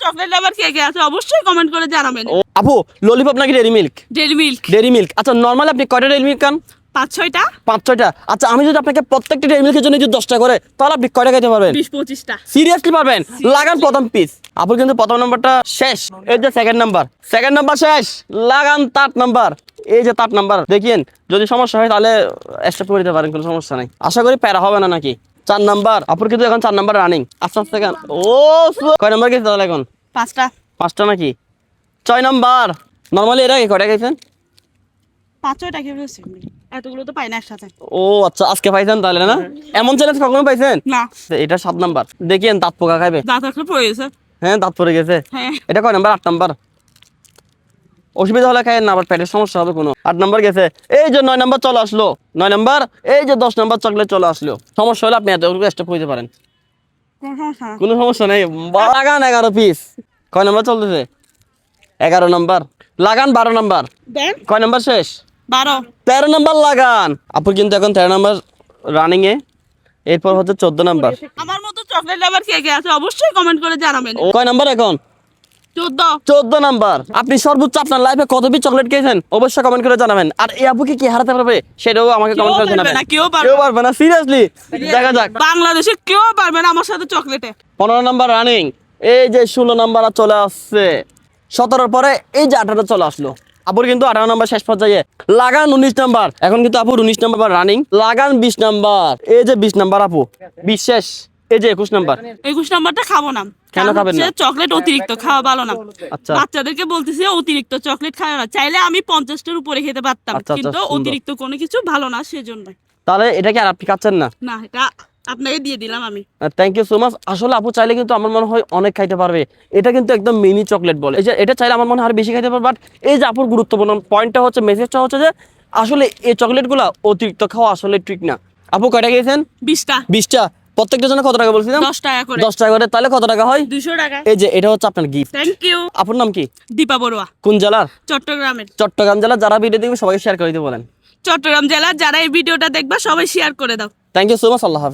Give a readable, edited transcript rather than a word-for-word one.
Chocolate লাভার কে কে আছে অবশ্যই comment করে জানাবেন। আপু ললিপপ নাকি Dairy Milk? Dairy Milk Dairy Milk. আচ্ছা নরমালি আপনি কয়টা ডেরি মিল্ক খান? 5-6টা 5-6টা। আচ্ছা আমি যদি আপনাকে প্রত্যেকটা ডেরি মিল্কের জন্য যদি 10টা করে তাহলে আপনি কয়টা খেতে পারবেন? 20-25টা। সিরিয়াসলি পারবেন? লাগান প্রথম পিস। আপুর কিন্তু প্রথম নাম্বারটা শেষ, এই যে সেকেন্ড নাম্বার শেষ, লাগান 3rd নাম্বার। এই যে 3rd নাম্বার দেখিয়েন, যদি সমস্যা হয় তাহলে স্টপ করে দিতে পারেন, কোনো সমস্যা নাই, আশা করি প্যারা হবে না নাকি। 4 নাম্বার আপুর কিন্তু এখন 4 নাম্বার রানিং। আস্তে আস্তে গান। ও কয় নাম্বার গেছে তাহলে এখন? 5টা 5টা নাকি? 6 নাম্বার। নরমালি এর আগে কয়টা গেছেন? 5-6টা কি বলছি, এতগুলো তো পাই না একসাথে। ও আচ্ছা, আজকে পাইছেন তাহলে না? এমন চ্যালেঞ্জ কখনো পাইছেন? না, এটা 7 নাম্বার। দেখিয়েন দাঁত পোকা খাইবে। দাঁত একটা পড়ে গেছে। হ্যাঁ দাঁত পড়ে গেছে। হ্যাঁ এটা কয় নাম্বার? 8 নাম্বার। অসুবিধা হলে খায় না, আবার পেটের সমস্যা হবে কোনো। 8 নাম্বার গেছে। এই যে 9 নাম্বার চলে আসলো, 9 নাম্বার। এই যে 10 নাম্বার চকলেট চলে আসলো। সমস্যা হলে আপনি এতটুকু স্টপ করতে পারেন, কোনো সমস্যা না। কোনো সমস্যা নেই। লাগান 11 পিস। কয় নাম্বার চলতেছে? 11 নাম্বার। লাগান 12 নাম্বার। দেন কয় নাম্বার শেষ? 12। 13 নাম্বার লাগান। আপু কিন্তু এখন 13 নাম্বার রানিং এ। এরপর হচ্ছে 14 নাম্বার। আমার মতো চকলেট লাভার কে কে আছে অবশ্যই কমেন্ট করে জানাবেন। কয় নাম্বার এখন? 14। 14 নাম্বার। আপনি সর্বোচ্চ আপনার লাইফে কত পিস চকলেট খেয়েছেন অবশ্যই কমেন্ট করে জানাবেন। আর এই আপুকে কি হারাতে পারবে সেটাও আমাকে কমেন্ট করে জানাবেন। কেউ কেউ পারবে না, সিরিয়াসলি। দেখা যাক। বাংলাদেশে কেউ পারবে না আমার সাথে চকলেটে। 15 নাম্বার রানিং। এই যে 16 নাম্বার চলে আসছে, 17 পরে এই যে 18 চলে আসলো। আপুর কিন্তু 18 নাম্বার শেষ পর্যায়ে। লাগান 19 নাম্বার। এখন কিন্তু আপুর 19 নাম্বার রানিং। লাগান 20 নাম্বার। এই যে 20 নাম্বার আপু, 20 শেষ। এই যে 21 নাম্বার। 21 নাম্বারটা খাবো না। কেন খাবেন না? চকলেট অতিরিক্ত খাওয়া ভালো না। আচ্ছা বাচ্চাদেরকে বলতেছি অতিরিক্ত চকলেট খাওয়া না। চাইলে আমি 50টার উপরে খেতে পারতাম, আচ্ছা, কিন্তু সুন্দর। অতিরিক্ত কোনো কিছু ভালো না, সেজন্য। তাহলে এটা কি আর আপনি খাচ্ছেন না? না, এটা আপনাকে দিয়ে দিলাম আমি। Thank you so much. আসলে আপু চাইলে কিন্তু আমার মনে হয় অনেক খাইতে পারবে। এটা কিন্তু একদম মিনি চকলেট বলে। এই যে এটা চাইলে আমার মনে হয় আর বেশি খাইতে পারবে। বাট এই যে আপুর গুরুত্বপূর্ণ পয়েন্টটা হচ্ছে, মেসেজটা হচ্ছে যে আসলে এই চকলেটগুলো অতিরিক্ত খাওয়া আসলে ঠিক না। আপু কয়টা গিয়েছেন? 20টা 20টা। প্রত্যেকটার জন্য কত টাকা বলছিলাম? 10 টাকা করে। 10 টাকা করে। তাহলে কত টাকা হয়? 200 টাকা। এই যে এটা হচ্ছে আপনার গিফট। Thank you. আপুর নাম কি? দীপা বড়ুয়া, কোন জেলার? চট্টগ্রামের। চট্টগ্রাম জেলা। যারা ভিডিও দেখবে সবাইকে শেয়ার করে দিতে বলেন। চট্টগ্রাম জেলার যারা এই ভিডিওটা দেখবা সবাই শেয়ার করে দাও। Thank you so much. আল্লাহ হাফেজ।